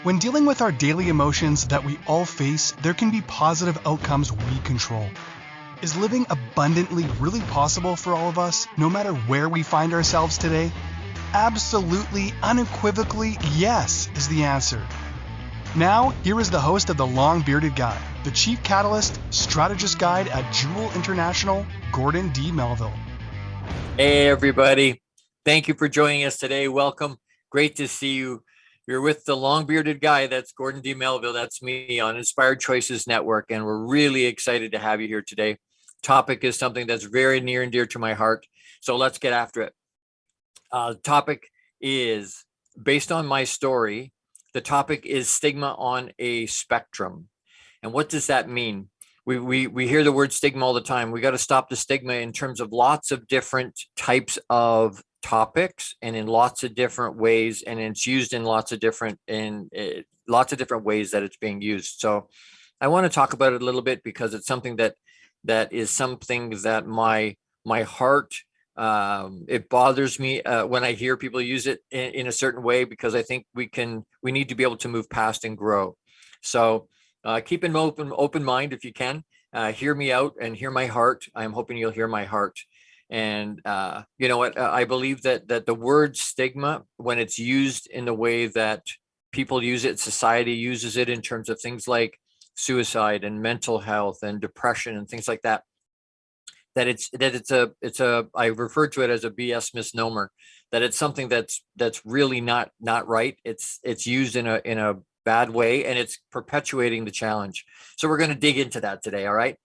When dealing with our daily emotions that we all face, there can be positive outcomes we control. Is living abundantly really possible for all of us, no matter where we find ourselves today? Absolutely, unequivocally, yes, is the answer. Now, here is the host of The Long Bearded Guy, the Chief Catalyst, Strategist Guide at JEWIL International, Gordon D Melville. Hey, everybody. Thank you for joining us today. Welcome. Great to see you. You're with The Long Bearded Guy. That's Gordon D Melville. That's me on Inspired Choices Network. And we're really excited to have you here today. Topic is something that's very near and dear to my heart. So let's get after it. Topic is based on my story. The topic is stigma on a spectrum. And what does that mean? We hear the word stigma all the time. We got to stop the stigma in terms of lots of different types of topics and in lots of different ways, and it's used in lots of different ways that it's being used. So I want to talk about it a little bit because it's something that is something that my heart, it bothers me when I hear people use it in a certain way, because I think we need to be able to move past and grow. So keep an open mind if you can. Hear me out and hear my heart. I'm hoping you'll hear my heart. And you know what? I believe that the word stigma, when it's used in the way that people use it, society uses it in terms of things like suicide and mental health and depression and things like that, I refer to it as a BS misnomer, that it's something that's really not right. It's used in a bad way, and it's perpetuating the challenge. So we're going to dig into that today. All right.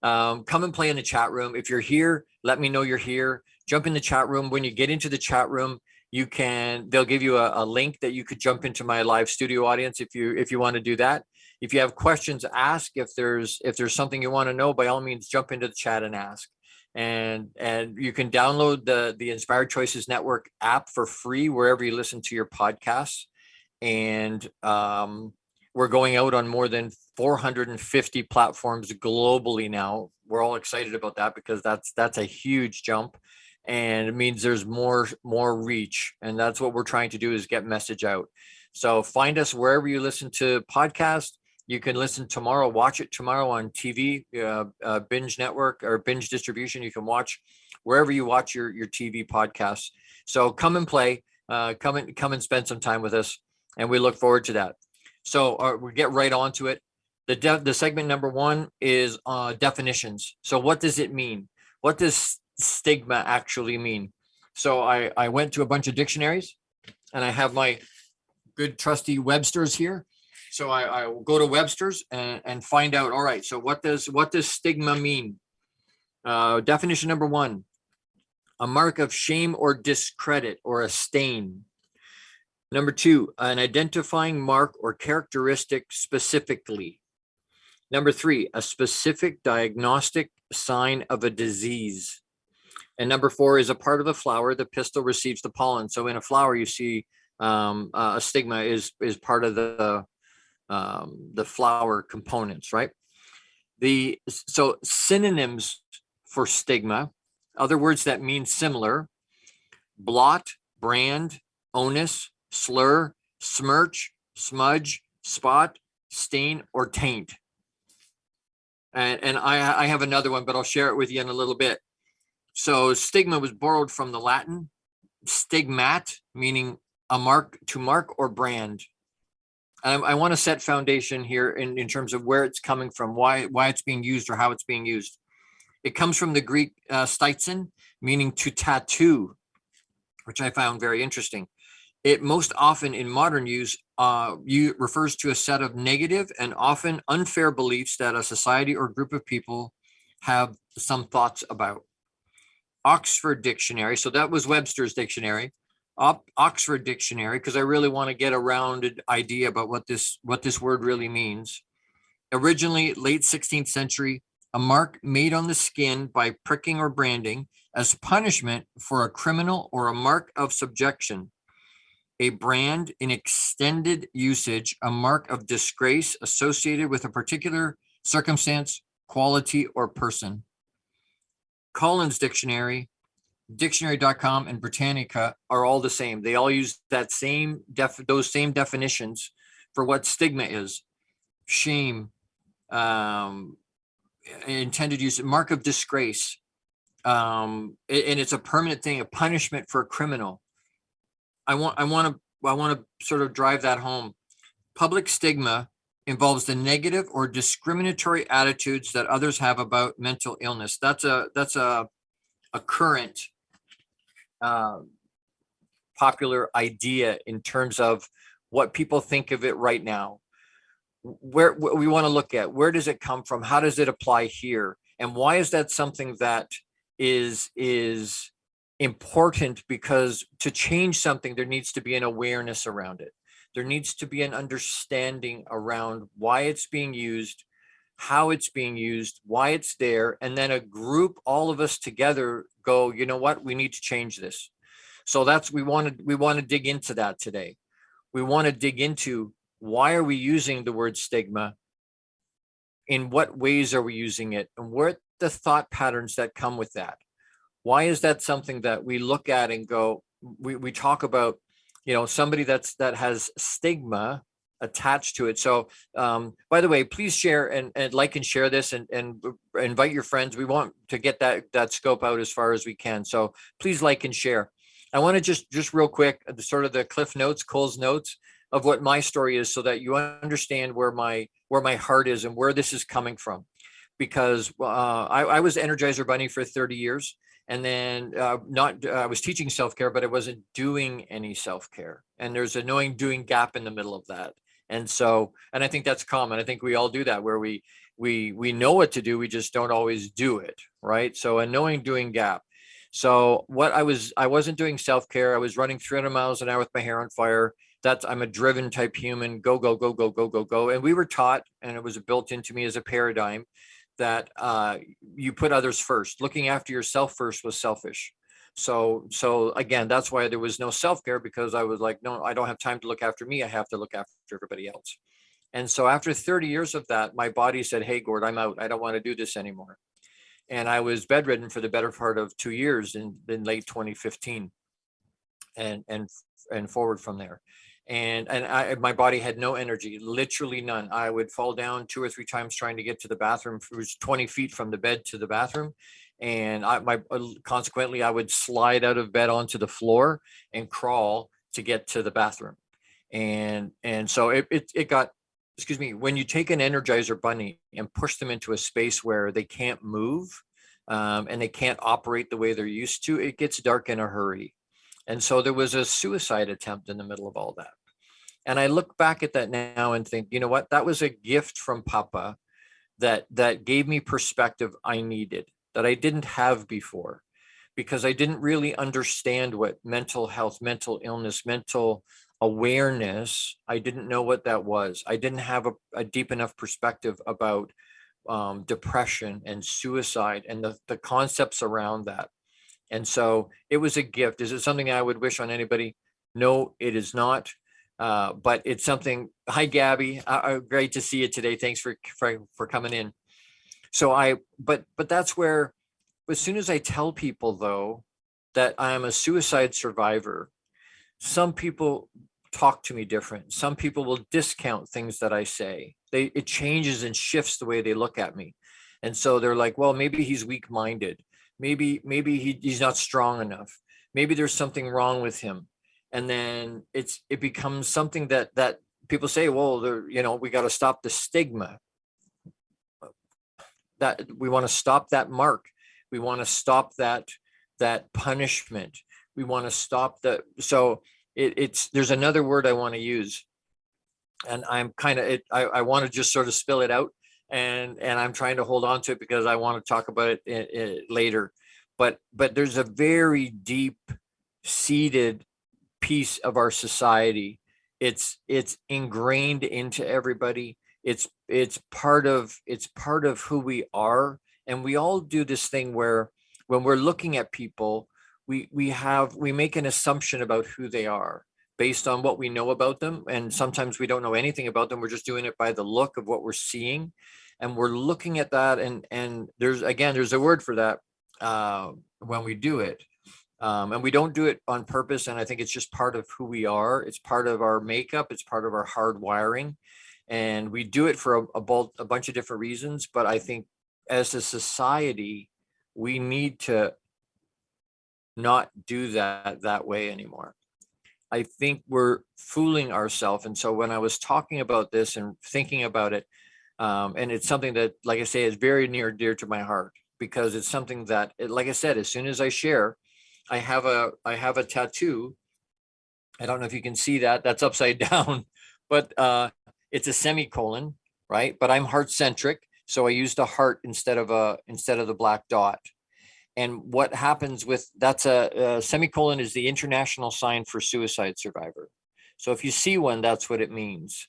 Come and play in the chat room. If you're here, let me know you're here. Jump in the chat room. When you get into the chat room, they'll give you a link that you could jump into my live studio audience if you want to do that. If you have questions, ask. If there's something you want to know, by all means, jump into the chat and ask. And you can download the Inspired Choices Network app for free wherever you listen to your podcasts. And we're going out on more than 450 platforms globally now. We're all excited about that because that's a huge jump, and it means there's more reach, and that's what we're trying to do, is get message out. So find us wherever you listen to podcasts. You can listen tomorrow, watch it tomorrow on TV, binge network or binge distribution. You can watch wherever you watch your TV podcasts. So come and play, come and spend some time with us, and we look forward to that. So we get right on to it. The segment number one is definitions. So what does it mean? What does stigma actually mean? So I went to a bunch of dictionaries, and I have my good trusty Webster's here. So I will go to Webster's and find out, all right, so what does stigma mean? Definition number one: a mark of shame or discredit, or a stain. Number two, an identifying mark or characteristic specifically. Number three, a specific diagnostic sign of a disease. And number four is a part of the flower. The pistil receives the pollen. So in a flower, you see a stigma is part of the flower components, right? So synonyms for stigma, other words that mean similar: blot, brand, onus, slur, smirch, smudge, spot, stain, or taint. And I have another one, but I'll share it with you in a little bit. So stigma was borrowed from the Latin stigmat, meaning a mark, to mark or brand. I want to set foundation here in terms of where it's coming from, why it's being used, or how it's being used. It comes from the Greek steitzen, meaning to tattoo, which I found very interesting. It most often in modern use refers to a set of negative and often unfair beliefs that a society or group of people have some thoughts about. Oxford Dictionary, so that was Webster's dictionary. Oxford Dictionary, because I really want to get a rounded idea about what this word really means. Originally, late 16th century, a mark made on the skin by pricking or branding as punishment for a criminal, or a mark of subjection. A brand in extended usage, a mark of disgrace associated with a particular circumstance, quality, or person. Collins Dictionary, Dictionary.com, and Britannica are all the same. They all use those same definitions for what stigma is: shame, intended use, mark of disgrace, and it's a permanent thing, a punishment for a criminal. I want to sort of drive that home. Public stigma involves the negative or discriminatory attitudes that others have about mental illness. That's a current popular idea in terms of what people think of it right now. Where we want to look at, where does it come from? How does it apply here? And why is that something that is important? Because to change something, there needs to be an awareness around it. There needs to be an understanding around why it's being used, how it's being used, why it's there, and then a group, all of us together go, you know what, we need to change this. So that's, we want to dig into that today. We want to dig into, why are we using the word stigma? In what ways are we using it? And what are the thought patterns that come with that? Why is that something that we look at and go, we talk about, somebody that has stigma attached to it. So by the way, please share and like and share this, and invite your friends. We want to get that scope out as far as we can. So please like and share. I want to just real quick, sort of the Cliff Notes, Cole's notes of what my story is, so that you understand where my heart is and where this is coming from. Because I was Energizer Bunny for 30 years. And then I was teaching self-care, but I wasn't doing any self-care. And there's a knowing doing gap in the middle of that. And I think that's common. I think we all do that, where we know what to do, we just don't always do it, right? So a knowing doing gap. So I wasn't doing self-care. I was running 300 miles an hour with my hair on fire. I'm a driven type human, go, go, go, go, go, go, go. And we were taught, and it was built into me as a paradigm, that you put others first. Looking after yourself first was selfish. So again, that's why there was no self-care, because I was like, no, I don't have time to look after me. I have to look after everybody else. And so after 30 years of that, my body said, hey, Gord, I'm out. I don't want to do this anymore. And I was bedridden for the better part of 2 years in late 2015 and forward from there. And my body had no energy, literally none. I would fall down 2 or 3 times trying to get to the bathroom. It was 20 feet from the bed to the bathroom. And consequently, I would slide out of bed onto the floor and crawl to get to the bathroom. And so it got, excuse me, when you take an Energizer Bunny and push them into a space where they can't move and they can't operate the way they're used to, it gets dark in a hurry. And so there was a suicide attempt in the middle of all that. And I look back at that now and think, you know what, that was a gift from Papa that gave me perspective I needed, that I didn't have before, because I didn't really understand what mental health, mental illness, mental awareness, I didn't know what that was. I didn't have a deep enough perspective about depression and suicide and the concepts around that. And so it was a gift. Is it something I would wish on anybody? No, it is not. But it's something. Hi, Gabby. Great to see you today. Thanks for coming in. So but that's where, as soon as I tell people, though, that I am a suicide survivor, some people talk to me different. Some people will discount things that I say. It changes and shifts the way they look at me. And so they're like, well, maybe he's weak-minded. Maybe he's not strong enough. Maybe there's something wrong with him. And then it becomes something that people say, well, we got to stop the stigma. That we want to stop that mark. We want to stop that punishment. We want to stop that. So there's another word I want to use, and I'm kind of I want to just sort of spill it out. And I'm trying to hold on to it because I want to talk about it later. But there's a very deep seated piece of our society. It's ingrained into everybody. It's part of who we are. And we all do this thing where when we're looking at people, we make an assumption about who they are based on what we know about them. And sometimes we don't know anything about them. We're just doing it by the look of what we're seeing. And we're looking at that. And there's a word for that when we do it. And we don't do it on purpose. And I think it's just part of who we are. It's part of our makeup. It's part of our hard wiring. And we do it for a bunch of different reasons. But I think as a society, we need to not do that way anymore. I think we're fooling ourselves. And so when I was talking about this and thinking about it, and it's something that, like I say, is very near dear to my heart, because it's something that, like I said, as soon as I share, I have a tattoo. I don't know if you can see that. That's upside down, but it's a semicolon, right? But I'm heart centric, so I used a heart instead of the black dot. And what happens with that's a semicolon is the international sign for suicide survivor. So if you see one, that's what it means.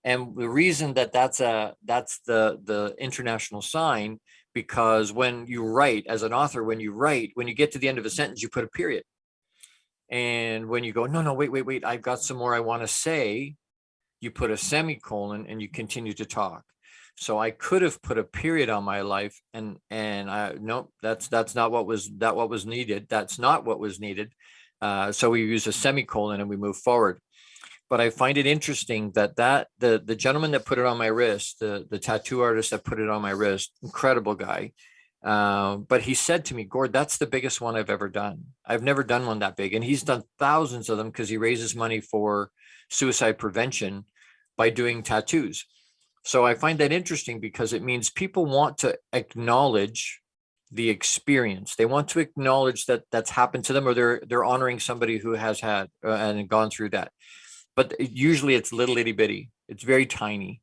And the reason that's the international sign, because when you write as an author, when you get to the end of a sentence, you put a period. And when you go, no, wait, I've got some more I want to say, you put a semicolon and you continue to talk. So I could have put a period on my life, and I no, that's not what was needed. That's not what was needed. So we use a semicolon and we move forward. But I find it interesting that the gentleman that put it on my wrist, the tattoo artist that put it on my wrist, incredible guy. But he said to me, Gord, that's the biggest one I've ever done. I've never done one that big. And he's done thousands of them because he raises money for suicide prevention by doing tattoos. So I find that interesting because it means people want to acknowledge the experience. They want to acknowledge that that's happened to them, or they're honoring somebody who has had and gone through that. But usually it's little itty bitty. It's very tiny.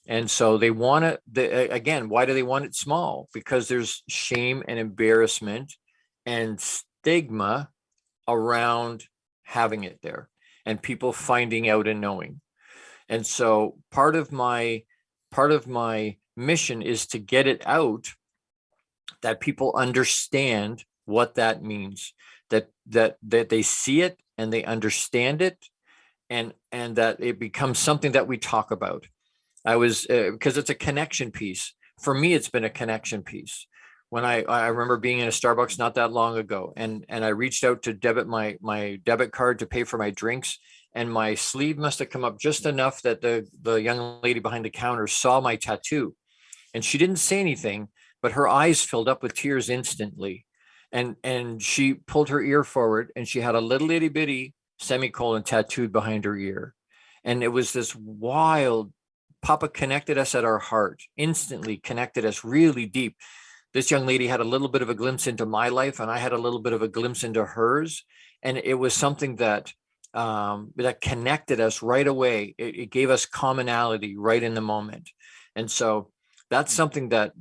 And so they want to, again, why do they want it small? Because there's shame and embarrassment and stigma around having it there, and people finding out and knowing. And so part of my mission is to get it out, that people understand what that means, that they see it and they understand it, and that it becomes something that we talk about. Because it's a connection piece. For me, it's been a connection piece. When I remember being in a Starbucks not that long ago, and I reached out to debit my debit card to pay for my drinks, and my sleeve must have come up just enough that the young lady behind the counter saw my tattoo, and she didn't say anything, but her eyes filled up with tears instantly. And she pulled her ear forward, and she had a little itty bitty semicolon tattooed behind her ear. And it was this wild, Papa connected us at our heart, instantly connected us really deep. This young lady had a little bit of a glimpse into my life, and I had a little bit of a glimpse into hers. And it was something that connected us right away. It gave us commonality right in the moment. And so that's something that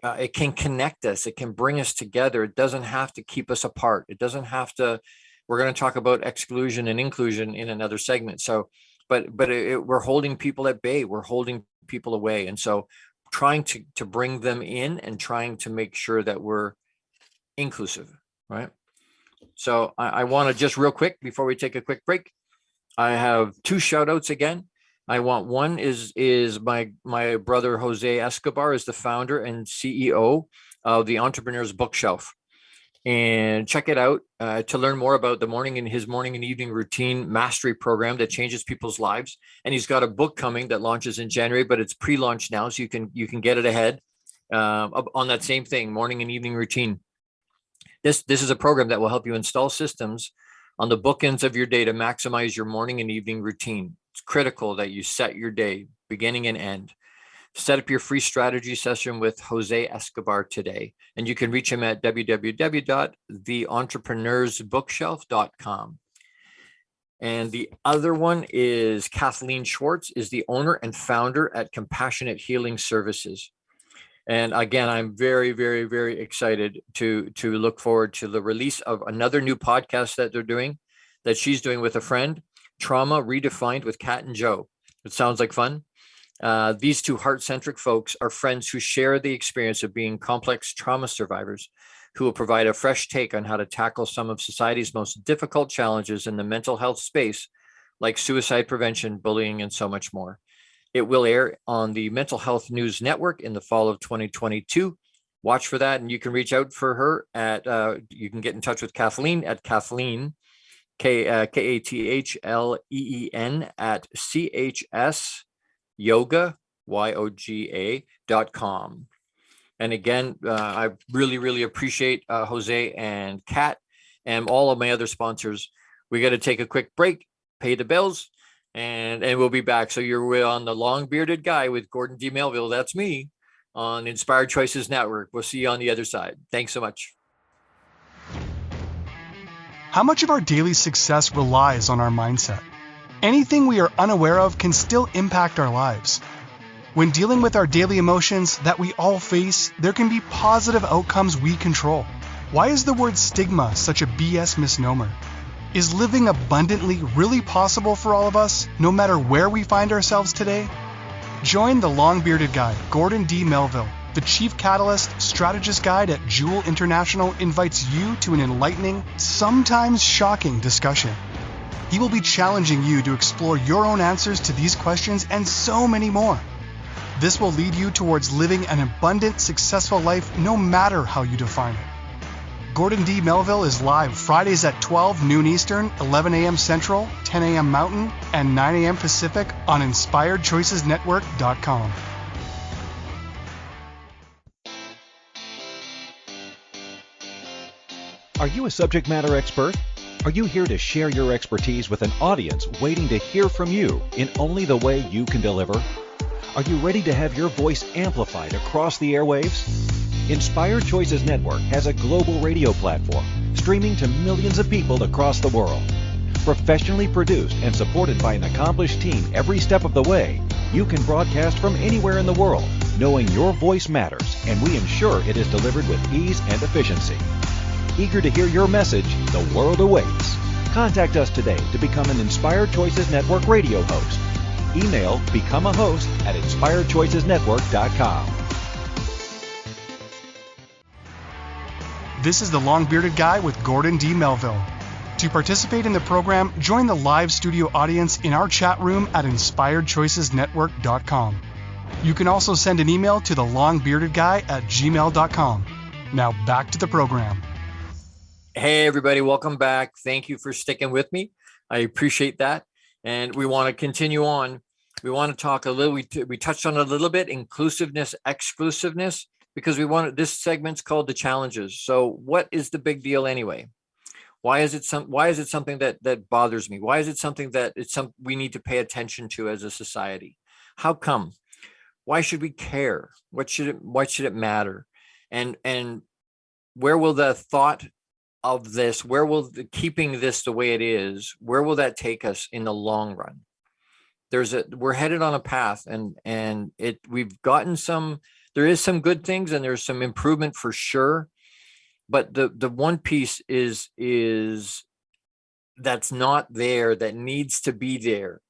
it can connect us. It can bring us together. It doesn't have to keep us apart. It doesn't have to. We're going to talk about exclusion and inclusion in another segment. So, but we're holding people at bay. We're holding people away. And so trying to bring them in and trying to make sure that we're inclusive, right? So I want to just real quick, before we take a quick break, I have two shout outs again. I want one is my brother, Jose Escobar, is the founder and CEO of the Entrepreneur's Bookshelf. And check it out to learn more about his morning and evening routine mastery program that changes people's lives. And he's got a book coming that launches in January, but it's pre-launched now, so you can get it ahead on that same thing, morning and evening routine. This is a program that will help you install systems on the bookends of your day to maximize your morning and evening routine. It's critical that you set your day, beginning and end. Set up your free strategy session with Jose Escobar today. And you can reach him at www.theentrepreneursbookshelf.com. And the other one is Kathleen Schwartz, is the owner and founder at Compassionate Healing Services. And again, I'm very, very, very excited to look forward to the release of another new podcast that she's doing with a friend, Trauma Redefined with Kat and Joe. It sounds like fun. These two heart-centric folks are friends who share the experience of being complex trauma survivors, who will provide a fresh take on how to tackle some of society's most difficult challenges in the mental health space, like suicide prevention, bullying, and so much more. It will air on the Mental Health News Network in the fall of 2022. watch for that. And you can reach out for her at, you can get in touch with Kathleen at Kathleen, Kathleen at chsyoga, yoga.com. And again, I really appreciate Jose and Kat and all of my other sponsors. We got to take a quick break, pay the bills, and we'll be back. So you're on the Long Bearded Guy with Gordon D Melville. That's me on Inspired Choices Network. We'll see you on the other side. Thanks so much. How much of our daily success relies on our mindset? Anything we are unaware of can still impact our lives. When dealing with our daily emotions that we all face, there can be positive outcomes we control. Why is the word stigma such a BS misnomer? Is living abundantly really possible for all of us, no matter where we find ourselves today? Join the Long-Bearded Guy, Gordon D. Melville. The Chief Catalyst Strategist Guide at JEWIL International invites you to an enlightening, sometimes shocking discussion. He will be challenging you to explore your own answers to these questions and so many more. This will lead you towards living an abundant, successful life no matter how you define it. Gordon D. Melville is live Fridays at 12 noon Eastern, 11 a.m. Central, 10 a.m. Mountain, and 9 a.m. Pacific on InspiredChoicesNetwork.com. Are you a subject matter expert? Are you here to share your expertise with an audience waiting to hear from you in only the way you can deliver? Are you ready to have your voice amplified across the airwaves? Inspired Choices Network has a global radio platform streaming to millions of people across the world. Professionally produced and supported by an accomplished team every step of the way, you can broadcast from anywhere in the world, knowing your voice matters, and we ensure it is delivered with ease and efficiency. Eager to hear your message, the world awaits. Contact us today to become an Inspired Choices Network radio host. Email become a host at inspiredchoicesnetwork.com. This is the Long-Bearded Guy with Gordon D. Melville. To participate in the program, join the live studio audience in our chat room at inspiredchoicesnetwork.com. You can also send an email to the longbeardedguy@gmail.com. Now back to the program. Hey, everybody. Welcome back. Thank you for sticking with me. I appreciate that. And we want to continue on. We want to talk a little, we touched on it a little bit, inclusiveness, exclusiveness, because this segment's called the challenges. So what is the big deal anyway? Why is it something that bothers me? Why is it something that we need to pay attention to as a society? How come? Why should we care? Why should it matter? And where will the thought of this, keeping this the way it is, where will that take us in the long run? We're headed on a path, and we've gotten there is some good things, and there's some improvement for sure. But the one piece is that's not there, that needs to be there,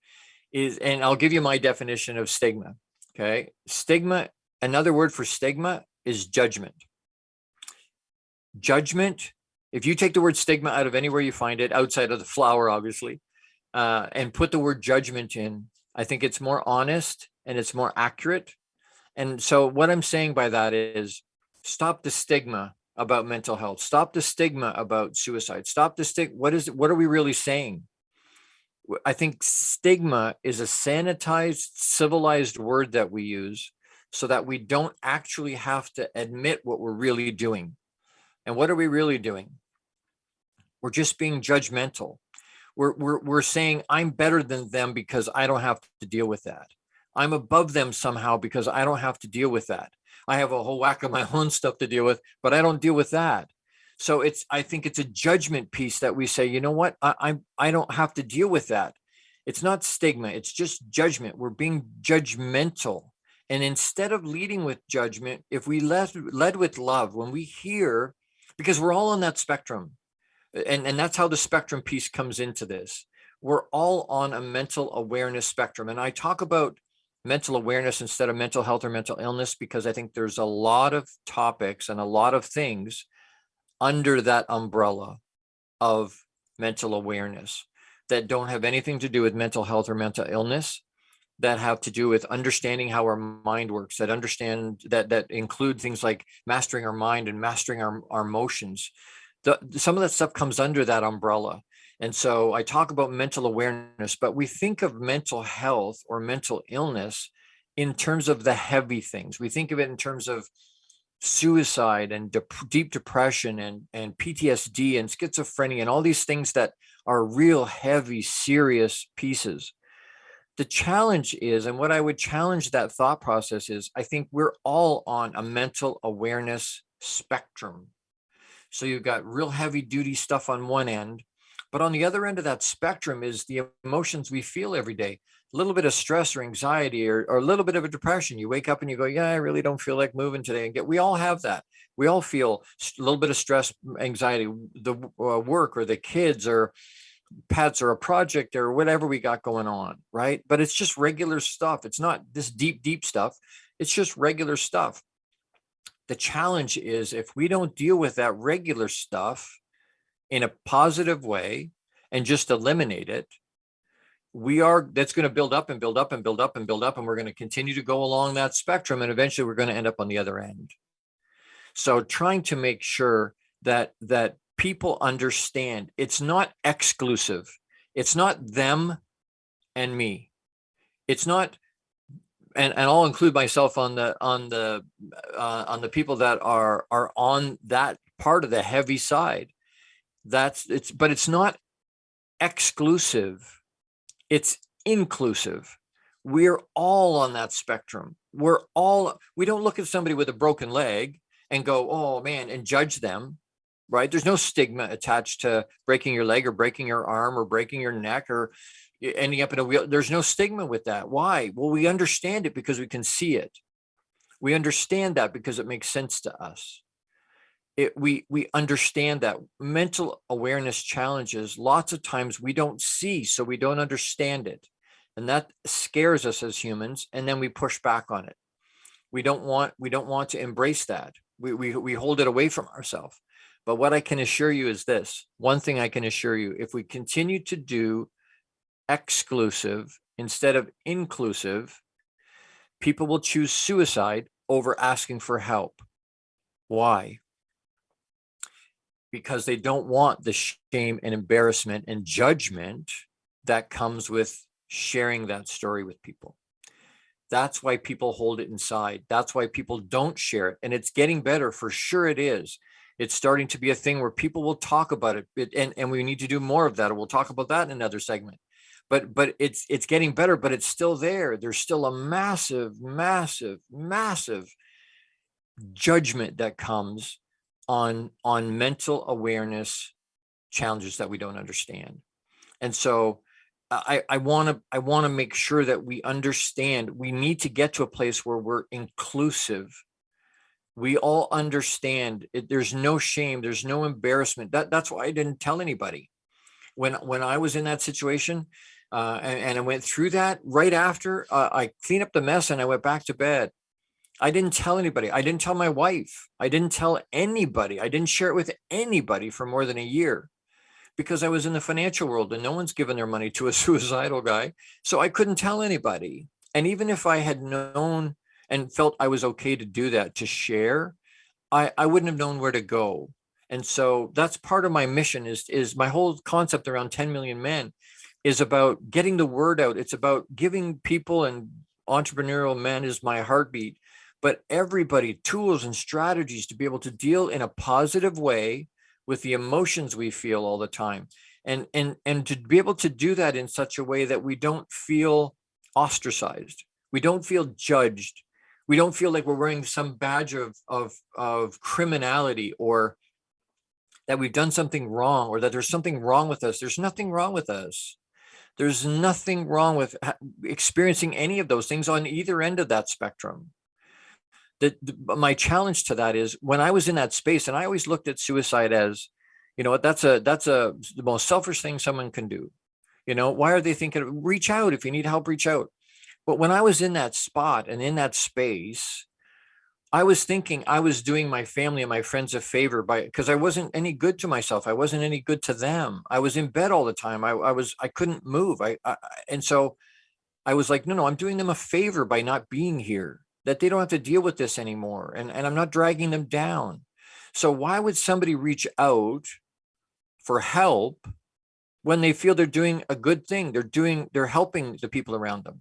and I'll give you my definition of stigma. Okay. Stigma, another word for stigma is judgment. Judgment. If you take the word stigma out of anywhere you find it, outside of the flower, obviously, and put the word judgment in, I think it's more honest and it's more accurate. And so what I'm saying by that is, stop the stigma about mental health. Stop the stigma about suicide. Stop the stigma. What are we really saying? I think stigma is a sanitized, civilized word that we use so that we don't actually have to admit what we're really doing. And what are we really doing? We're just being judgmental. We're saying I'm better than them because I don't have to deal with that. I'm above them somehow because I don't have to deal with that. I have a whole whack of my own stuff to deal with, but I don't deal with that. So I think it's a judgment piece that we say, you know what? I don't have to deal with that. It's not stigma. It's just judgment. We're being judgmental. And instead of leading with judgment, if we led with love, when we hear, because we're all on that spectrum, and that's how the spectrum piece comes into this. We're all on a mental awareness spectrum. And I talk about mental awareness instead of mental health or mental illness, because I think there's a lot of topics and a lot of things under that umbrella of mental awareness that don't have anything to do with mental health or mental illness. that have to do with understanding how our mind works, that include things like mastering our mind and mastering our emotions. Some of that stuff comes under that umbrella. And so I talk about mental awareness, but we think of mental health or mental illness in terms of the heavy things. We think of it in terms of suicide and deep depression and PTSD and schizophrenia and all these things that are real heavy, serious pieces. The challenge is, and what I would challenge that thought process is, I think we're all on a mental awareness spectrum. So you've got real heavy duty stuff on one end, but on the other end of that spectrum is the emotions we feel every day. A little bit of stress or anxiety or a little bit of a depression. You wake up and you go, yeah, I really don't feel like moving today. And we all have that. We all feel a little bit of stress, anxiety, the work or the kids or pets or a project or whatever we got going on, right? But it's just regular stuff. It's not this deep stuff. It's just regular stuff. The challenge is if we don't deal with that regular stuff in a positive way and just eliminate it, that's going to build up and build up and build up and build up. And we're going to continue to go along that spectrum. And eventually we're going to end up on the other end. So trying to make sure that people understand it's not exclusive. It's not them and me. It's not, and I'll include myself on the people that are on that part of the heavy side. But it's not exclusive. It's inclusive. We're all on that spectrum. We don't look at somebody with a broken leg and go, oh man, and judge them, right? There's no stigma attached to breaking your leg or breaking your arm or breaking your neck or ending up in a wheel. There's no stigma with that. Why? Well, we understand it because we can see it. We understand that because it makes sense to us. We understand that mental awareness challenges, lots of times we don't see, so we don't understand it. And that scares us as humans. And then we push back on it. We don't want to embrace that. We hold it away from ourselves. But what I can assure you is this. One thing I can assure you, if we continue to do exclusive instead of inclusive, people will choose suicide over asking for help. Why? Because they don't want the shame and embarrassment and judgment that comes with sharing that story with people. That's why people hold it inside. That's why people don't share it. And it's getting better, for sure it is. It's starting to be a thing where people will talk about it, and we need to do more of that. We'll talk about that in another segment. But it's getting better, but it's still there. There's still a massive judgment that comes on mental awareness challenges that we don't understand. And so I want to make sure that we understand we need to get to a place where we're inclusive. We all understand it. There's no shame. There's no embarrassment. That's why I didn't tell anybody when I was in that situation. And I went through that right after I cleaned up the mess and I went back to bed. I didn't tell anybody. I didn't tell my wife. I didn't tell anybody. I didn't share it with anybody for more than a year because I was in the financial world and no one's given their money to a suicidal guy. So I couldn't tell anybody. And even if I had known and felt I was okay to do that, to share, I wouldn't have known where to go. And so that's part of my mission is my whole concept around 10 million men is about getting the word out. It's about giving people, and entrepreneurial men is my heartbeat, but everybody tools and strategies to be able to deal in a positive way with the emotions we feel all the time. And to be able to do that in such a way that we don't feel ostracized. We don't feel judged. We don't feel like we're wearing some badge of criminality or that we've done something wrong or that there's something wrong with us. There's nothing wrong with us. There's nothing wrong with experiencing any of those things on either end of that spectrum. My challenge to that is when I was in that space, and I always looked at suicide as, that's the most selfish thing someone can do. Why are they thinking, reach out, if you need help, reach out. But when I was in that spot and in that space, I was thinking I was doing my family and my friends a favor because I wasn't any good to myself. I wasn't any good to them. I was in bed all the time. I couldn't move. And so I was like, no, I'm doing them a favor by not being here, that they don't have to deal with this anymore. And I'm not dragging them down. So why would somebody reach out for help when they feel they're doing a good thing? They're helping the people around them.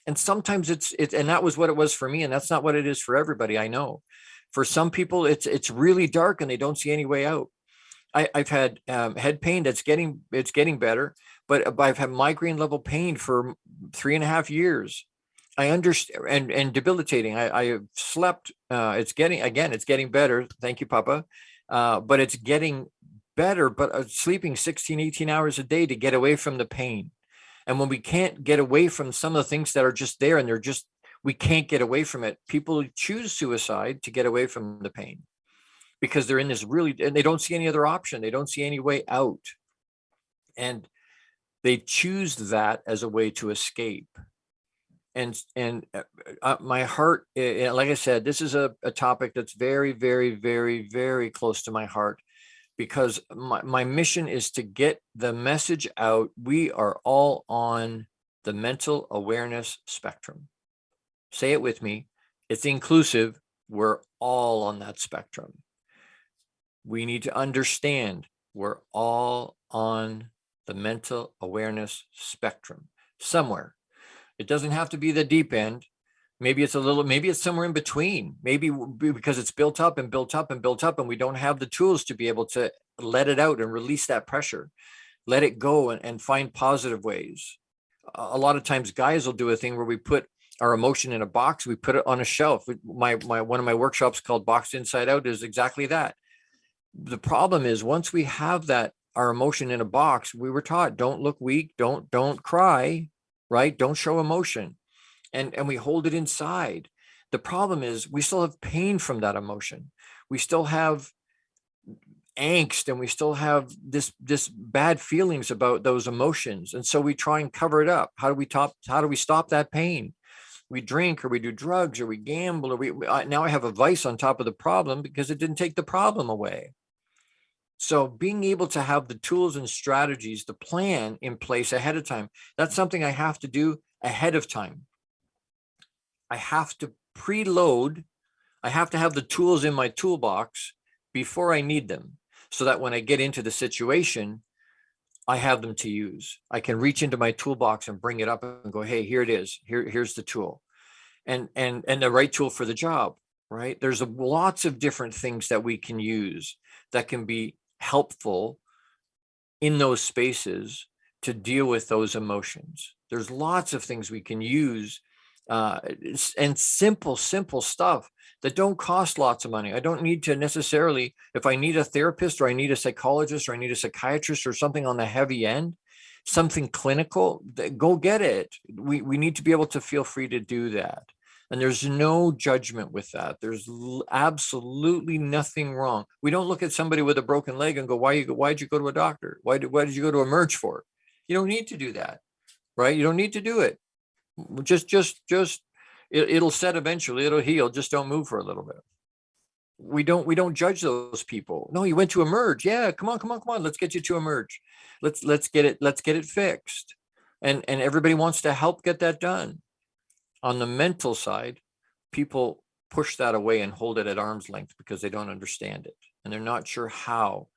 And sometimes it's, and that was what it was for me. And that's not what it is for everybody. I know for some people, it's really dark and they don't see any way out. I've had head pain it's getting better, but I've had migraine level pain for 3.5 years. I understand, and debilitating. I have slept. It's getting better. Thank you, Papa. But it's getting better, but sleeping 16, 18 hours a day to get away from the pain. And when we can't get away from some of the things that are just there and we can't get away from it, people choose suicide to get away from the pain because they're in this and they don't see any other option. They don't see any way out. And they choose that as a way to escape. And my heart, like I said, this is a topic that's very, very, very, very close to my heart, because my mission is to get the message out. We are all on the mental awareness spectrum. Say it with me. It's inclusive. We're all on that spectrum. We need to understand we're all on the mental awareness spectrum somewhere. It doesn't have to be the deep end. Maybe it's somewhere in between. Maybe because it's built up and built up and built up, and we don't have the tools to be able to let it out and release that pressure, let it go and find positive ways. A lot of times guys will do a thing where we put our emotion in a box, we put it on a shelf. One of my workshops called Boxed Inside Out is exactly that. The problem is once we have that, our emotion in a box, we were taught, don't look weak, don't cry, right? Don't show emotion. And we hold it inside. The problem is we still have pain from that emotion. We still have angst, and we still have this bad feelings about those emotions. And so we try and cover it up. How do we stop that pain? We drink, or we do drugs, or we gamble, or now I have a vice on top of the problem because it didn't take the problem away. So being able to have the tools and strategies, the plan in place ahead of time, that's something I have to do ahead of time. I have to preload. I have to have the tools in my toolbox before I need them, so that when I get into the situation, I have them to use. I can reach into my toolbox and bring it up and go, hey, here it is. Here's the tool, and the right tool for the job, right? There's lots of different things that we can use that can be helpful in those spaces to deal with those emotions. There's lots of things we can use, and simple stuff that don't cost lots of money. I don't need to necessarily, if I need a therapist or I need a psychologist or I need a psychiatrist or something on the heavy end, something clinical, go get it. We need to be able to feel free to do that. And there's no judgment with that. There's absolutely nothing wrong. We don't look at somebody with a broken leg and go, why'd you go to a doctor? Why did you go to Emerge for? You don't need to do that, right? You don't need to do it. It'll set eventually, it'll heal. Just don't move for a little bit. We don't judge those people. No, you went to Emerge. Yeah, come on. Let's get you to Emerge. Let's get it fixed. And everybody wants to help get that done. On the mental side, people push that away and hold it at arm's length because they don't understand it and they're not sure how.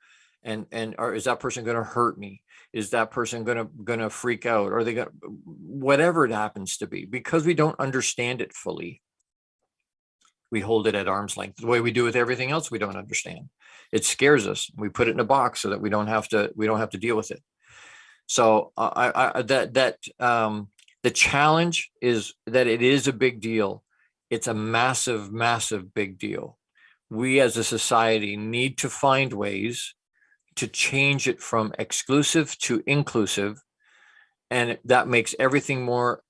And is that person going to hurt me? Is that person going to freak out? Or are they going to, whatever it happens to be, because we don't understand it fully, we hold it at arm's length. The way we do with everything else we don't understand. It scares us. We put it in a box so that we don't have to deal with it. So the challenge is that it is a big deal. It's a massive, massive big deal. We as a society need to find ways to change it from exclusive to inclusive. And that makes everything more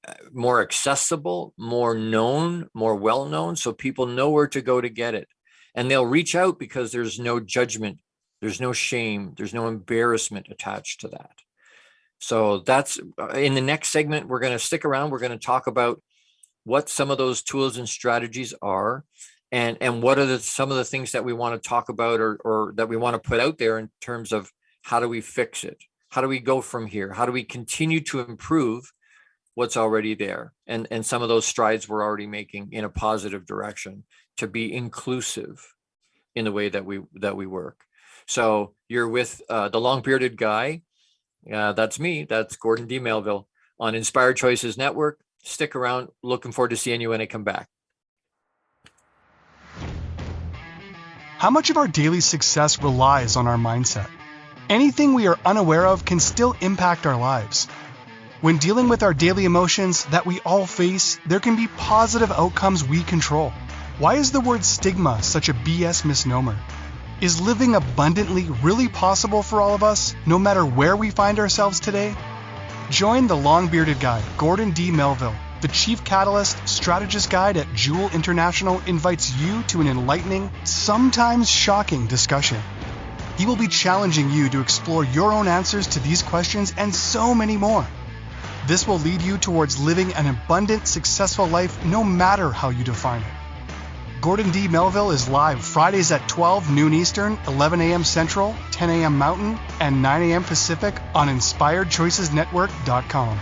accessible, more known, more well-known, so people know where to go to get it. And they'll reach out because there's no judgment, there's no shame, there's no embarrassment attached to that. So that's in the next segment. We're going to stick around. We're going to talk about what some of those tools and strategies are, and what are some of the things that we want to talk about or that we want to put out there in terms of how do we fix it? How do we go from here? How do we continue to improve what's already there. And some of those strides we're already making in a positive direction to be inclusive in the way that we work. So you're with the long bearded guy. That's me. That's Gordon D Melville on Inspired Choices Network. Stick around. Looking forward to seeing you when I come back. How much of our daily success relies on our mindset? Anything we are unaware of can still impact our lives. When dealing with our daily emotions that we all face, there can be positive outcomes we control. Why is the word stigma such a BS misnomer? Is living abundantly really possible for all of us, no matter where we find ourselves today? Join the long-bearded guy, Gordon D. Melville. The Chief Catalyst Strategist Guide at JEWIL International invites you to an enlightening, sometimes shocking discussion. He will be challenging you to explore your own answers to these questions and so many more. This will lead you towards living an abundant, successful life no matter how you define it. Gordon D. Melville is live Fridays at 12 noon Eastern, 11 a.m. Central, 10 a.m. Mountain, and 9 a.m. Pacific on InspiredChoicesNetwork.com.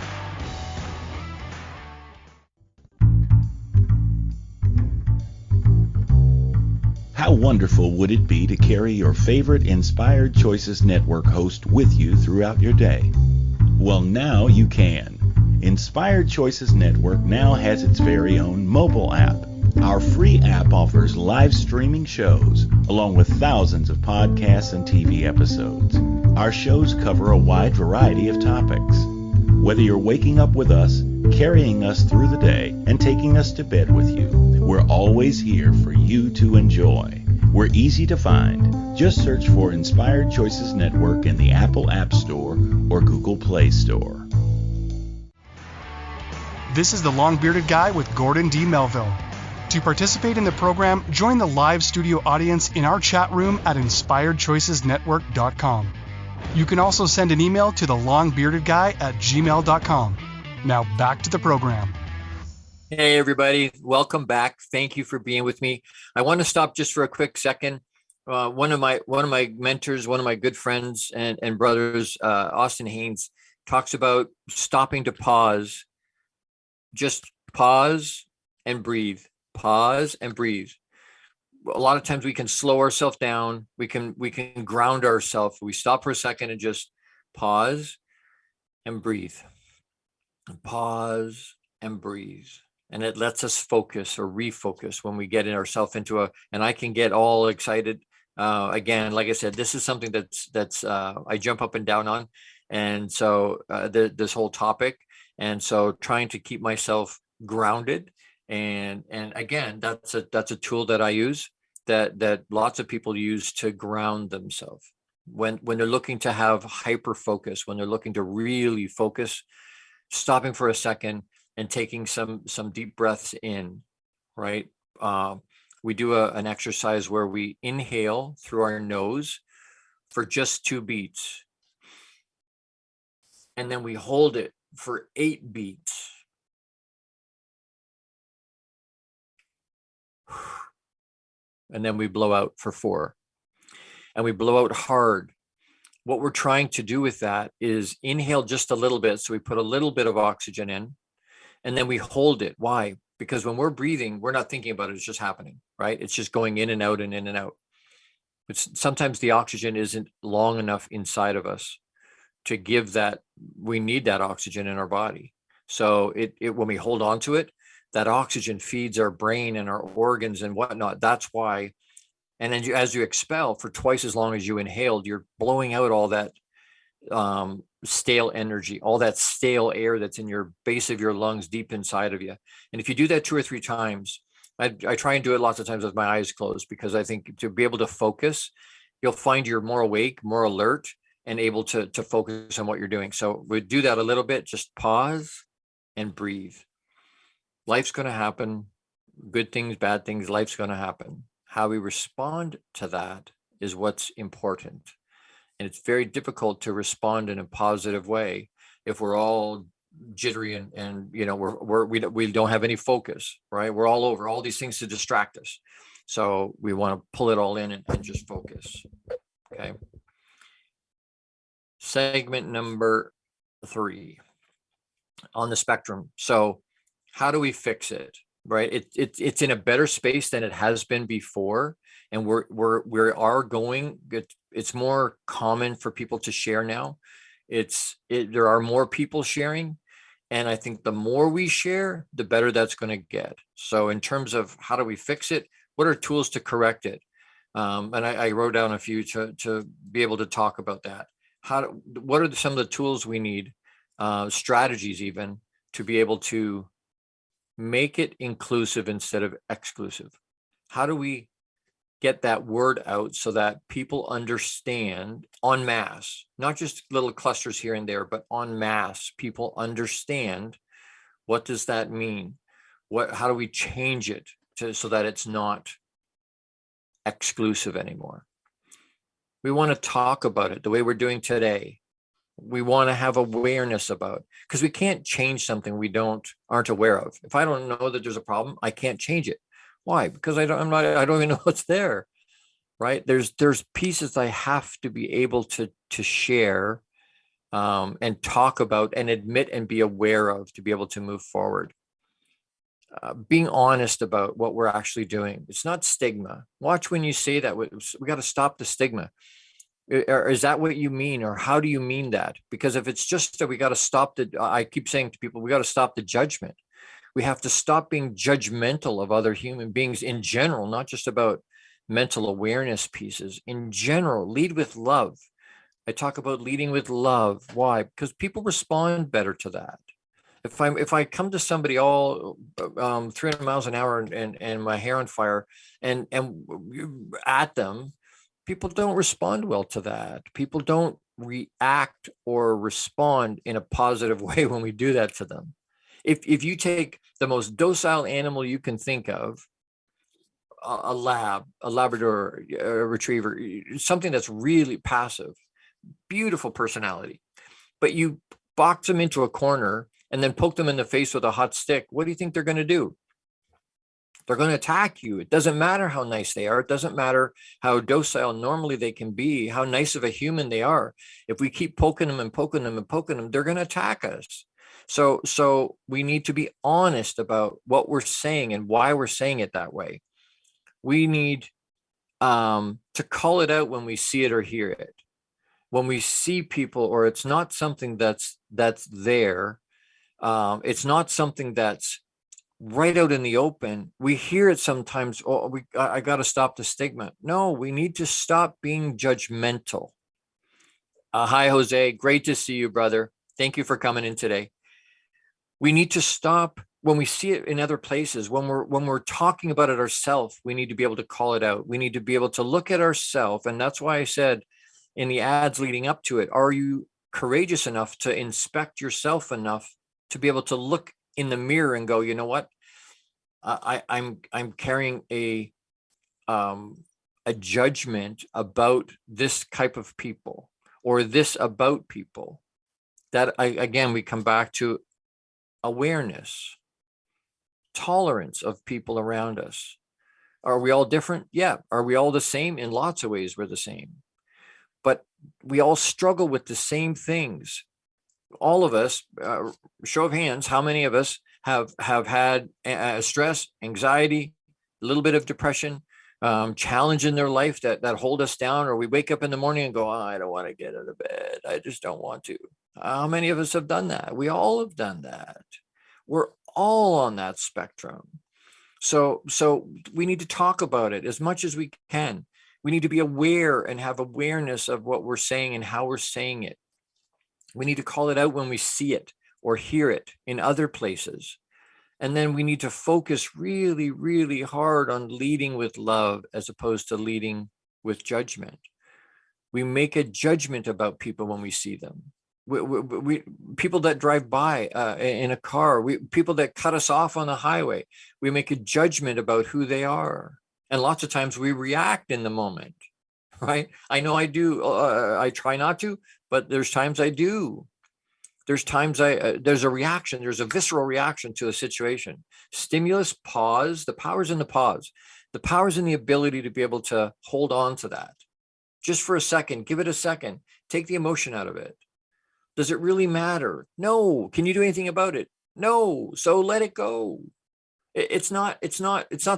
How wonderful would it be to carry your favorite Inspired Choices Network host with you throughout your day? Well, now you can. Inspired Choices Network now has its very own mobile app. Our free app offers live streaming shows, along with thousands of podcasts and TV episodes. Our shows cover a wide variety of topics. Whether you're waking up with us, carrying us through the day, and taking us to bed with you, we're always here for you to enjoy. We're easy to find. Just search for Inspired Choices Network in the Apple App Store or Google Play Store. This is the long-bearded guy with Gordon D. Melville. To participate in the program, join the live studio audience in our chat room at InspiredChoicesNetwork.com. You can also send an email to thelongbeardedguy@gmail.com. Now back to the program. Hey, everybody. Welcome back. Thank you for being with me. I want to stop just for a quick second. One of my mentors, one of my good friends and brothers, Austin Haynes, talks about stopping to pause. Just pause and breathe. Pause and breathe. A lot of times we can slow ourselves down. We can ground ourselves. We stop for a second and just pause and breathe. Pause and breathe. And it lets us focus or refocus when we get ourselves into and I can get all excited. Again, like I said, this is something that's I jump up and down on. And so this whole topic. And so trying to keep myself grounded. And again, that's a tool that I use that lots of people use to ground themselves when they're looking to have hyper focus, when they're looking to really focus, stopping for a second and taking some deep breaths in, right? We do an exercise where we inhale through our nose for just 2 beats. And then we hold it for 8 beats. And then we blow out for 4. And we blow out hard. What we're trying to do with that is inhale just a little bit. So we put a little bit of oxygen in, and then we hold it. Why? Because when we're breathing, we're not thinking about it. It's just happening, right? It's just going in and out and in and out. But sometimes the oxygen isn't long enough inside of us to give that. We need that oxygen in our body. So it when we hold on to it, that oxygen feeds our brain and our organs and whatnot. That's why. And then as you expel for twice as long as you inhaled, you're blowing out all that stale energy, all that stale air that's in your base of your lungs, deep inside of you. And if you do that 2 or 3 times, I try and do it lots of times with my eyes closed, because I think to be able to focus, you'll find you're more awake, more alert, and able to focus on what you're doing. So we do that a little bit. Just pause and breathe. Life's going to happen. Good things, bad things, life's going to happen. How we respond to that is what's important. And it's very difficult to respond in a positive way if we're all jittery and you know, we don't have any focus, right? We're all over all these things to distract us. So we want to pull it all in and just focus. Okay. Segment number 3. on the spectrum. So how do we fix it? Right? It's in a better space than it has been before. And we are going, it's more common for people to share now. There are more people sharing. And I think the more we share, the better that's going to get. So in terms of how do we fix it? What are tools to correct it? And I wrote down a few to be able to talk about that. What are some of the tools we need, strategies even, to be able to make it inclusive instead of exclusive? How do we get that word out so that people understand en masse, not just little clusters here and there, but en masse, people understand what does that mean? How do we change it so that it's not exclusive anymore? We want to talk about it the way we're doing today. We want to have awareness about, because we can't change something we aren't aware of. If I don't know that there's a problem, I can't change it. Why? Because I don't even know what's there, right? There's pieces I have to be able to share, and talk about and admit and be aware of to be able to move forward. Being honest about what we're actually doing. It's not stigma. Watch when you say that. We got to stop the stigma. Or is that what you mean? Or how do you mean that? Because if it's just that we got to stop I keep saying to people, we got to stop the judgment. We have to stop being judgmental of other human beings in general, not just about mental awareness pieces. In general, lead with love. I talk about leading with love. Why? Because people respond better to that. If I come to somebody all 300 miles an hour and my hair on fire and at them, people don't respond well to that. People don't react or respond in a positive way when we do that to them. If you take the most docile animal you can think of, a Labrador, a retriever, something that's really passive, beautiful personality, but you box them into a corner and then poke them in the face with a hot stick, what do you think they're going to do? They're going to attack you. It doesn't matter how nice they are. It doesn't matter how docile normally they can be, how nice of a human they are. If we keep poking them and poking them and poking them, they're going to attack us. So we need to be honest about what we're saying and why we're saying it that way. We need to call it out when we see it or hear it. When we see people, or it's not something that's there, it's not something that's right out in the open. We hear it sometimes. Oh, I got to stop the stigma. No, we need to stop being judgmental. Hi, Jose. Great to see you, brother. Thank you for coming in today. We need to stop when we see it in other places. When we're talking about it ourselves, we need to be able to call it out. We need to be able to look at ourselves. And that's why I said in the ads leading up to it, are you courageous enough to inspect yourself enough to be able to look in the mirror and go, you know what? I'm carrying a judgment about this type of people, or this about people. That again, we come back to awareness, tolerance of people around us. Are we all different? Yeah. Are we all the same? In lots of ways, we're the same. But we all struggle with the same things. All of us, show of hands, how many of us have had stress, anxiety, a little bit of depression, challenge in their life that hold us down, or we wake up in the morning and go, oh, I don't want to get out of bed. I just don't want to. How many of us have done that? We all have done that. We're all on that spectrum. So we need to talk about it as much as we can. We need to be aware and have awareness of what we're saying and how we're saying it. We need to call it out when we see it or hear it in other places. And then we need to focus really, really hard on leading with love as opposed to leading with judgment. We make a judgment about people when we see them. We people that drive by in a car, people that cut us off on the highway, we make a judgment about who they are. And lots of times we react in the moment, right? I know I do. I try not to, but there's times I do. There's times there's a reaction. There's a visceral reaction to a situation. Stimulus, pause. The power's in the pause. The power's in the ability to be able to hold on to that. Just for a second, give it a second. Take the emotion out of it. Does it really matter? No. Can you do anything about it? No. So let it go. It's not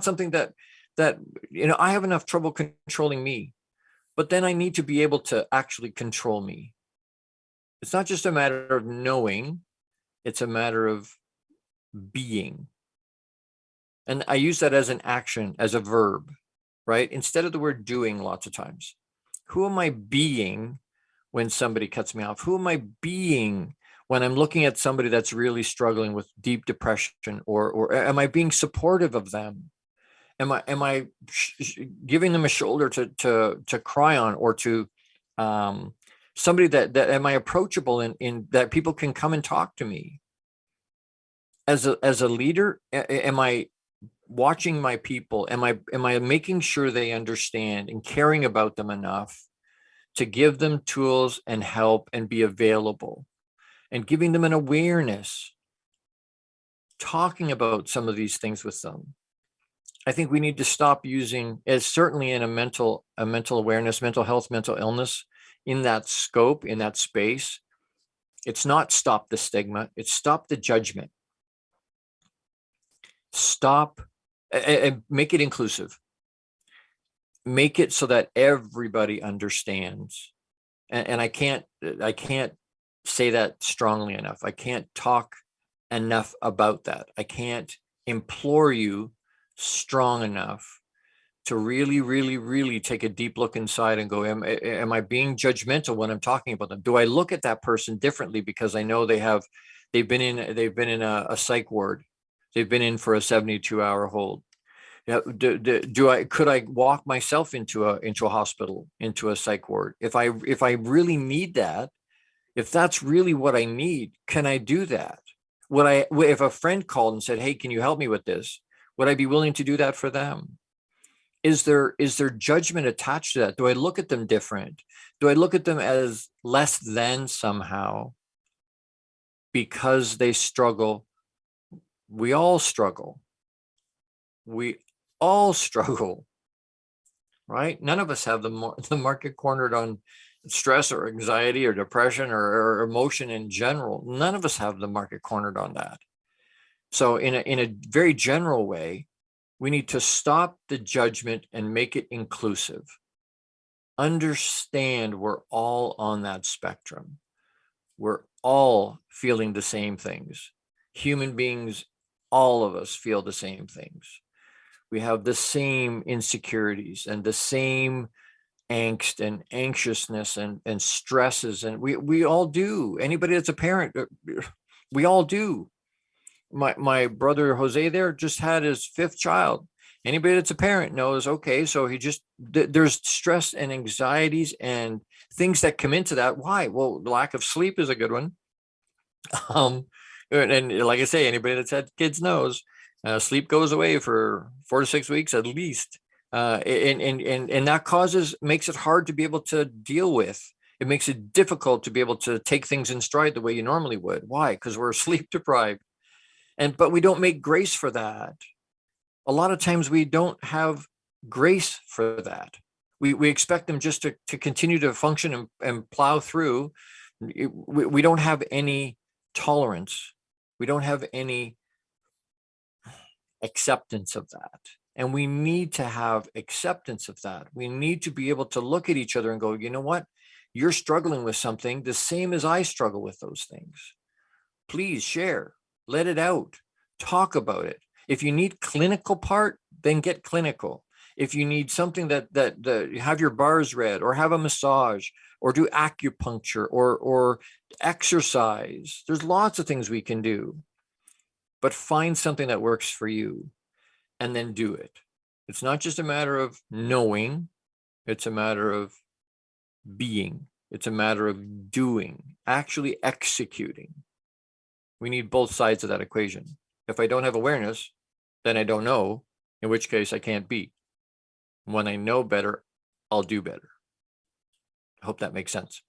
something that, I have enough trouble controlling me, but then I need to be able to actually control me. It's not just a matter of knowing, it's a matter of being. And I use that as an action, as a verb, right? Instead of the word doing lots of times. Who am I being when somebody cuts me off? Who am I being when I'm looking at somebody that's really struggling with deep depression, or am I being supportive of them? Am I giving them a shoulder to cry on, or to somebody that am I approachable in that people can come and talk to me? As a leader, am I watching my people? Am I making sure they understand and caring about them enough to give them tools and help and be available, and giving them an awareness, talking about some of these things with them? I think we need to stop using, as certainly in a mental awareness, mental health, mental illness, in that scope, in that space. It's not stop the stigma, it's stop the judgment. Stop and make it inclusive. Make it so that everybody understands. And I can't say that strongly enough. I can't talk enough about that. I can't implore you strong enough to really, really, really take a deep look inside and go, am I being judgmental when I'm talking about them? Do I look at that person differently because I know they've been in a psych ward? They've been in for a 72-hour hold. Could I walk myself into a hospital, into a psych ward? If I really need that, if that's really what I need, can I do that? If a friend called and said, hey, can you help me with this? Would I be willing to do that for them? Is there judgment attached to that? Do I look at them different? Do I look at them as less than somehow because they struggle? We all struggle. We all struggle, right? None of us have the market cornered on stress or anxiety or depression or emotion in general. None of us have the market cornered on that. So in a very general way, we need to stop the judgment and make it inclusive. Understand we're all on that spectrum. We're all feeling the same things. Human beings, all of us feel the same things. We have the same insecurities and the same angst and anxiousness and stresses. And we all do. Anybody that's a parent, we all do. My brother Jose there just had his 5th child. Anybody that's a parent knows, okay, so there's stress and anxieties and things that come into that. Why? Well, lack of sleep is a good one. And like I say, anybody that's had kids knows, sleep goes away for 4 to 6 weeks at least. And that makes it hard to be able to deal with. It makes it difficult to be able to take things in stride the way you normally would. Why? Because we're sleep deprived. But we don't make grace for that. A lot of times we don't have grace for that. We expect them just to continue to function and plow through. We don't have any tolerance. We don't have any acceptance of that. And we need to have acceptance of that. We need to be able to look at each other and go, you know what? You're struggling with something the same as I struggle with those things. Please share, let it out, talk about it. If you need clinical part, then get clinical. If you need something that have your bars read, or have a massage, or do acupuncture, or exercise, there's lots of things we can do. But find something that works for you and then do it. It's not just a matter of knowing, it's a matter of being. It's a matter of doing, actually executing. We need both sides of that equation. If I don't have awareness, then I don't know, in which case I can't be. When I know better, I'll do better. I hope that makes sense.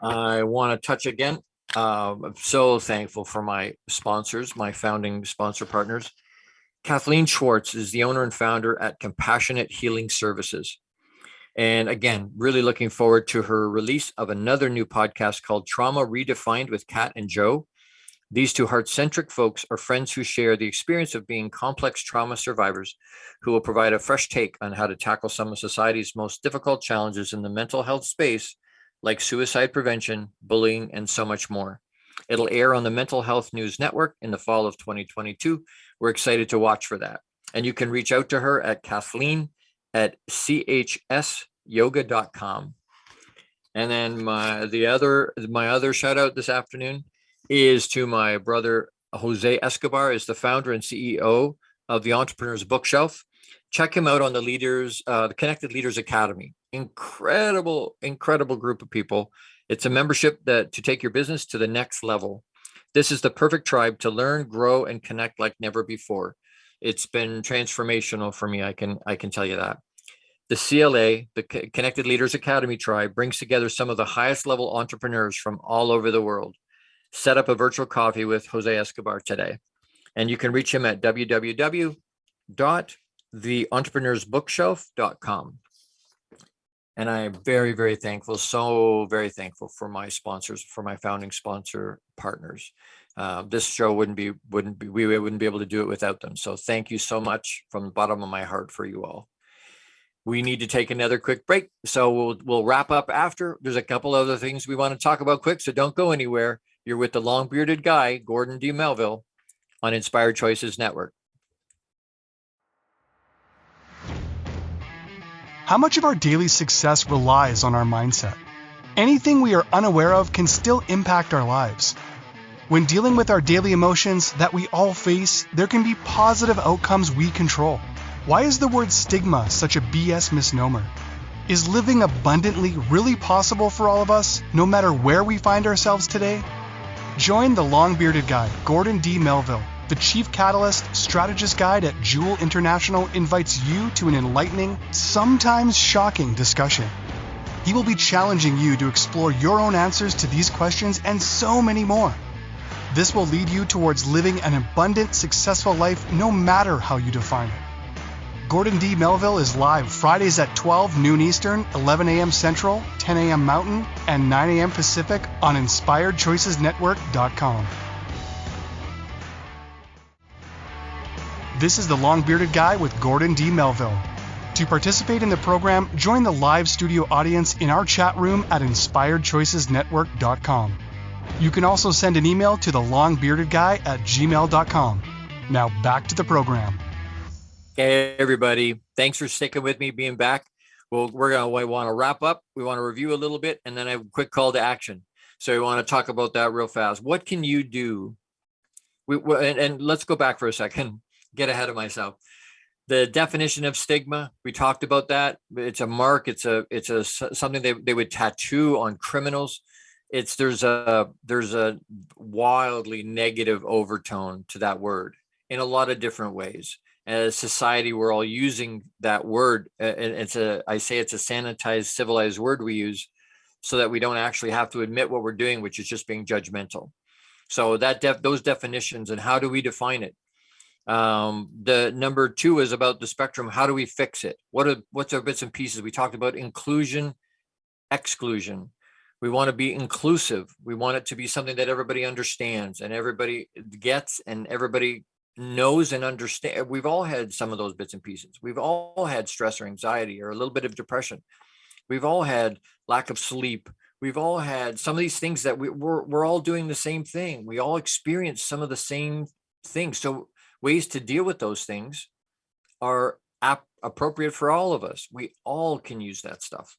I want to touch again. I'm so thankful for my sponsors, my founding sponsor partners. Kathleen Schwartz is the owner and founder at Compassionate Healing Services. And again, really looking forward to her release of another new podcast called Trauma Redefined with Kat and Joe. These two heart-centric folks are friends who share the experience of being complex trauma survivors who will provide a fresh take on how to tackle some of society's most difficult challenges in the mental health space, like suicide prevention, bullying, and so much more. It'll air on the Mental Health News Network in the fall of 2022. We're excited to watch for that. And you can reach out to her at Kathleen at chsyoga.com. And then my other shout out this afternoon is to my brother Jose Escobar, is the founder and CEO of the Entrepreneur's Bookshelf. Check him out on the Connected Leaders Academy. Incredible group of people. It's a membership to take your business to the next level. This is the perfect tribe to learn, grow, and connect like never before. It's been transformational for me. I can tell you that. The CLA, the Connected Leaders Academy tribe, brings together some of the highest level entrepreneurs from all over the world. Set up a virtual coffee with Jose Escobar today. And you can reach him at www.theentrepreneur'sbookshelf.com. And I am very, very thankful, so very thankful for my sponsors, for my founding sponsor partners. This show we wouldn't be able to do it without them. So thank you so much from the bottom of my heart for you all. We need to take another quick break. So we'll wrap up after. There's a couple other things we want to talk about quick, so don't go anywhere. You're with the long-bearded guy, Gordon D Melville, on Inspired Choices Network. How much of our daily success relies on our mindset? Anything we are unaware of can still impact our lives. When dealing with our daily emotions that we all face, there can be positive outcomes we control. Why is the word stigma such a BS misnomer? Is living abundantly really possible for all of us, no matter where we find ourselves today? Join the long-bearded guy, Gordon D Melville. The Chief Catalyst Strategist Guide at JEWIL International invites you to an enlightening, sometimes shocking discussion. He will be challenging you to explore your own answers to these questions and so many more. This will lead you towards living an abundant, successful life no matter how you define it. Gordon D. Melville is live Fridays at 12 noon Eastern, 11 a.m. Central, 10 a.m. Mountain, and 9 a.m. Pacific on InspiredChoicesNetwork.com. This is the Long-Bearded Guy with Gordon D. Melville. To participate in the program, join the live studio audience in our chat room at InspiredChoicesNetwork.com. You can also send an email to thelongbeardedguy@gmail.com. Now back to the program. Hey, everybody. Thanks for sticking with me, being back. Well, we want to wrap up. We want to review a little bit, and then I have a quick call to action. So we want to talk about that real fast. What can you do? And let's go back for a second, get ahead of myself. The definition of stigma, we talked about that. It's a mark. It's something they would tattoo on criminals. There's a wildly negative overtone to that word in a lot of different ways. As society, we're all using that word, and I say it's a sanitized, civilized word we use, so that we don't actually have to admit what we're doing, which is just being judgmental. So those definitions, and how do we define it? The number 2 is about the spectrum. How do we fix it? What's our bits and pieces? We talked about inclusion, exclusion. We want to be inclusive. We want it to be something that everybody understands and everybody gets and everybody knows and understand. We've all had some of those bits and pieces. We've all had stress or anxiety or a little bit of depression. We've all had lack of sleep. We've all had some of these things that we're all doing the same thing. We all experience some of the same things. So ways to deal with those things are appropriate for all of us. We all can use that stuff.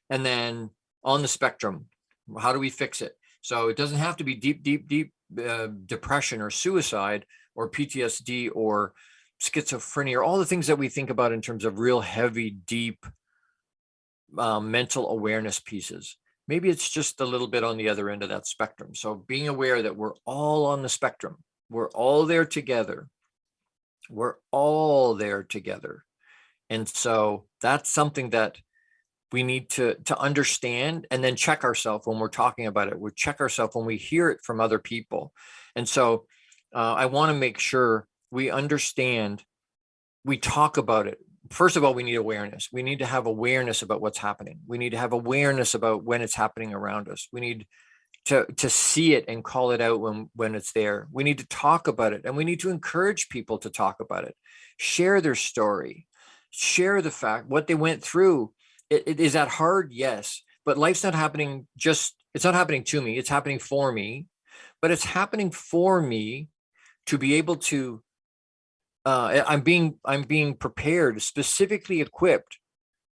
And then on the spectrum, how do we fix it? So it doesn't have to be deep depression or suicide or PTSD or schizophrenia or all the things that we think about in terms of real heavy, deep mental awareness pieces. Maybe it's just a little bit on the other end of that spectrum. So being aware that we're all on the spectrum, we're all there together. We're all there together. And so that's something that we need to understand and then check ourselves when we're talking about it. We check ourselves when we hear it from other people. And so I want to make sure we understand, we talk about it first of all, we need awareness. We need to have awareness about what's happening. We need to have awareness about when it's happening around us. We need to see it and call it out when it's there. We need to talk about it, and we need to encourage people to talk about it, share their story, share the fact what they went through. Is that hard? Yes, but life's not happening it's not happening to me. It's happening for me, but it's happening for me to be able to, I'm being prepared, specifically equipped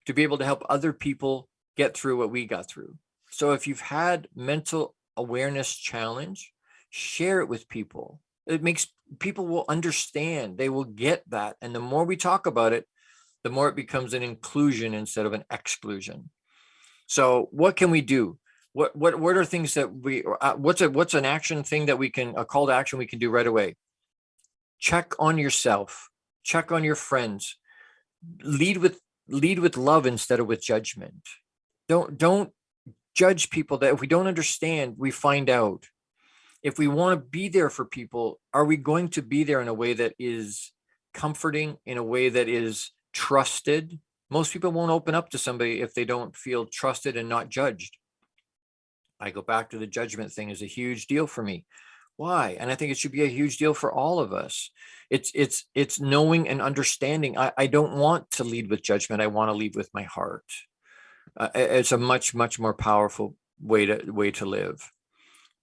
to be able to help other people get through what we got through. So if you've had mental awareness challenge, share it with people. It makes people will understand. They will get that. And the more we talk about it, the more it becomes an inclusion instead of an exclusion. So what can we do? What are things that what's an action thing that a call to action we can do right away? Check on yourself, check on your friends, lead with love instead of with judgment. Don't judge people. That if we don't understand, we find out. If we want to be there for people, are we going to be there in a way that is comforting, in a way that is trusted? Most people won't open up to somebody if they don't feel trusted and not judged. I go back to the judgment thing is a huge deal for me. Why? And I think it should be a huge deal for all of us. It's knowing and understanding. I don't want to lead with judgment. I want to lead with my heart. It's a much, much more powerful way to live.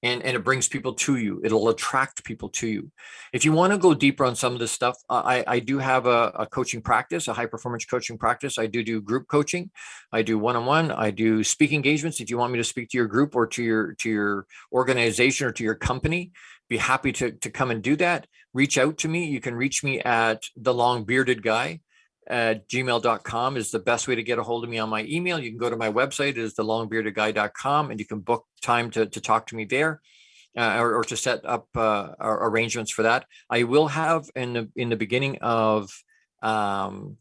And it brings people to you. It'll attract people to you. If you want to go deeper on some of this stuff, I do have a coaching practice, a high performance coaching practice. I do group coaching. I do one-on-one. I do speaking engagements. If you want me to speak to your group or to your organization or to your company, be happy to come and do that. Reach out to me. You can reach me at thelongbeardedguy@gmail.com is the best way to get a hold of me on my email. You can go to my website, it is thelongbeardedguy.com, and you can book time to talk to me there, or to set up arrangements for that. I will have in the beginning of probably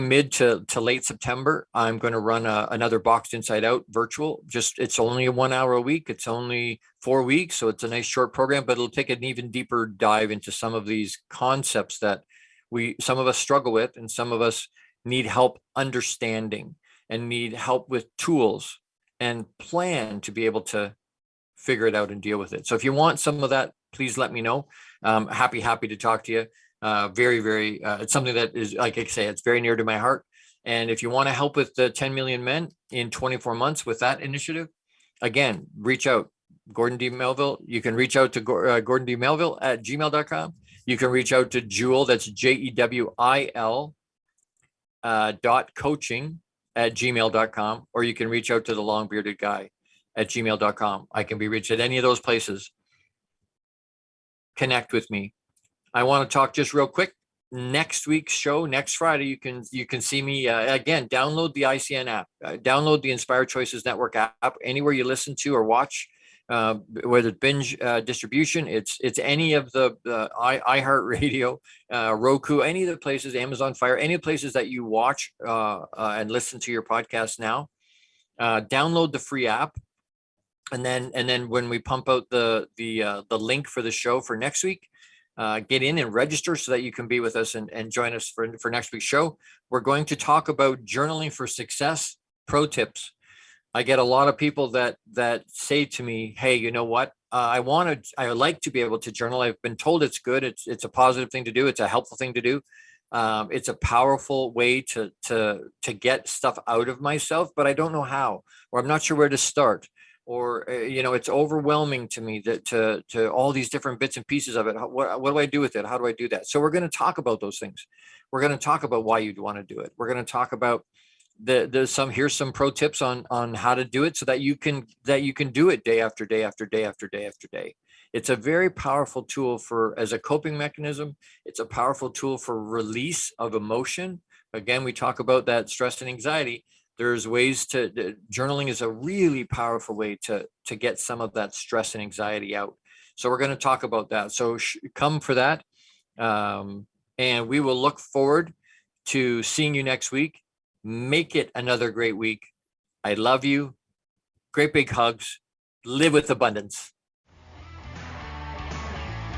mid to late September, I'm going to run another Boxed Inside Out virtual. It's only a 1 hour a week. It's only 4 weeks. So it's a nice short program, but it'll take an even deeper dive into some of these concepts that some of us struggle with, and some of us need help understanding and need help with tools and plan to be able to figure it out and deal with it. So if you want some of that, please let me know. Happy to talk to you. Very, very, it's something that is, like I say, it's very near to my heart. And if you want to help with the 10 million men in 24 months with that initiative, again, reach out. Gordon D Melville. You can reach out to Gordon D Melville at gmail.com. You can reach out to JEWIL, that's JEWIL .coaching@gmail.com, or you can reach out to the Long-Bearded Guy at gmail.com. I can be reached at any of those places. Connect with me. I want to talk just real quick. Next week's show, next Friday, you can see me again. Download the ICN app, download the Inspired Choices Network app, anywhere you listen to or watch. Whether it's binge distribution, it's any of the iHeartRadio, Roku, any of the places, Amazon Fire, any of the places that you watch and listen to your podcast now. Download the free app, and then when we pump out the link for the show for next week, get in and register so that you can be with us and join us for next week's show. We're going to talk about journaling for success, pro tips. I get a lot of people that say to me, hey, you know what? I like to be able to journal. I've been told it's good. It's a positive thing to do. It's a helpful thing to do. It's a powerful way to get stuff out of myself, but I don't know how, or I'm not sure where to start, or, it's overwhelming to me to all these different bits and pieces of it. What do I do with it? How do I do that? So we're going to talk about those things. We're going to talk about why you'd want to do it. We're going to talk about here's some pro tips on how to do it so that you can do it day after day after day after day after day. It's a very powerful tool as a coping mechanism. It's a powerful tool for release of emotion. Again, we talk about that stress and anxiety. There's ways journaling is a really powerful way to get some of that stress and anxiety out. So we're going to talk about that. So come for that. And we will look forward to seeing you next week. Make it another great week. I love you. Great big hugs. Live with abundance.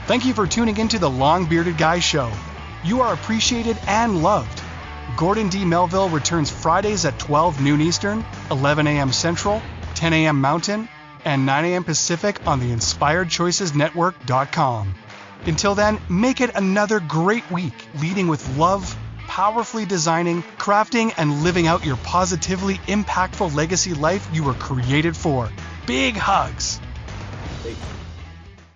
Thank you for tuning into the Long-Bearded Guy Show. You are appreciated and loved. Gordon D. Melville returns Fridays at 12 noon Eastern, 11 a.m. Central, 10 a.m. Mountain, and 9 a.m. Pacific on the InspiredChoicesNetwork.com. Until then, make it another great week, leading with love, powerfully designing, crafting, and living out your positively impactful legacy life you were created for. Big hugs. Thank you.